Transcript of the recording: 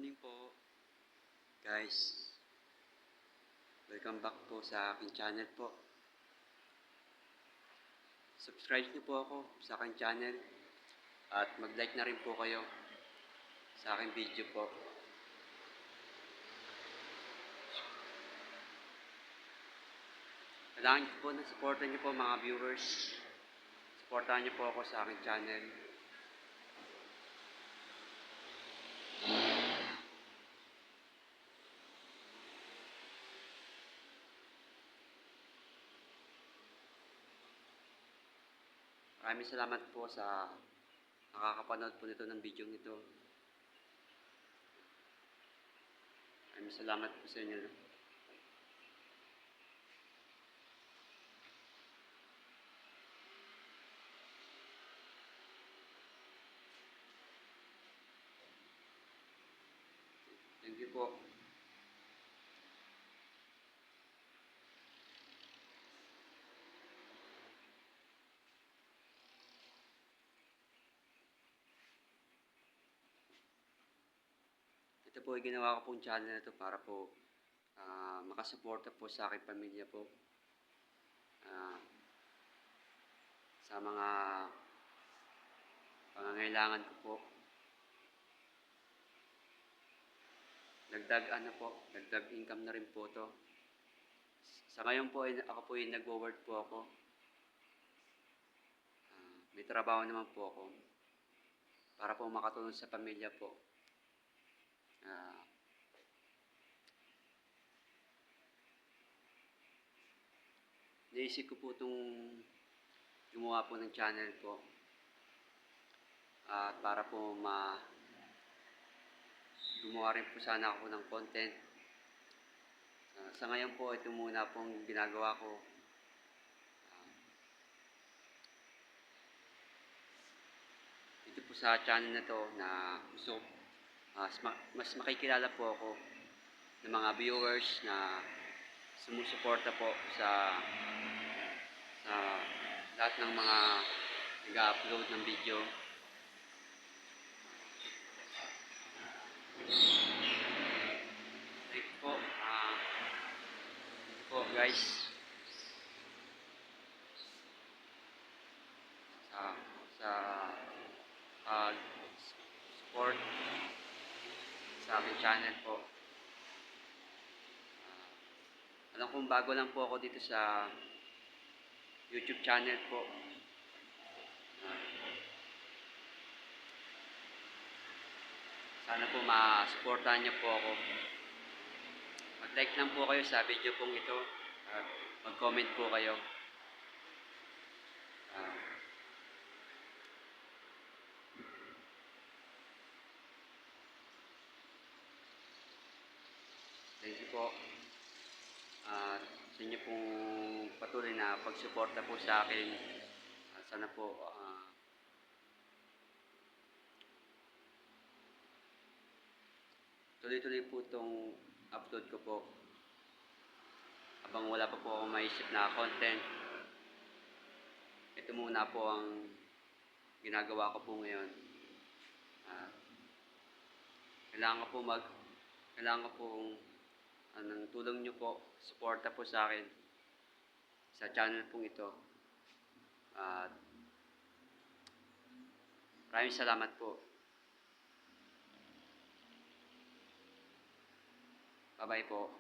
morning po, guys. Welcome back po sa aking channel po. Subscribe niyo po ako sa aking channel at mag-like na rin po kayo sa aking video po. Kailangan ko po na supportan niyo po mga viewers. Supportahan niyo po ako sa aking channel. Maraming salamat po sa nakakapanood po nito ng video nito. Maraming salamat po sa inyo. Thank you po. Ito po ay ginawa ko pong channel na ito para po makasuporta po sa aking pamilya po. Sa mga pangangailangan ko po. Dagdag income na rin po to. Sa ngayon po ako po ay nagwo-work po ako. May trabaho naman po ako para po makatulong sa pamilya po. Naisip ko po itong gumawa po ng channel po at para po gumawa rin po sana ako ng content. Sa ngayon po ito muna pong ginagawa ko. Ito po sa channel na to na gusto mas makikilala po ako ng mga viewers na sumusuporta po sa lahat ng mga nag-upload ng video. Thank you po. Guys, sa support sa aking channel po. Alam kong bago lang po ako dito sa YouTube channel po. Sana po ma-supportahan niyo po ako. Mag-like lang po kayo sa video pong ito. Mag-comment po kayo. Thank you po. Sa inyo pong patuloy na pagsuporta po sa akin. Sana po tuloy-tuloy po itong upload ko po. Habang wala pa po akong maisip na content, ito muna po ang ginagawa ko po ngayon. Kailangan ko pong ng tulong nyo po, suporta po sa akin sa channel pong ito. Maraming salamat po. Bye-bye po.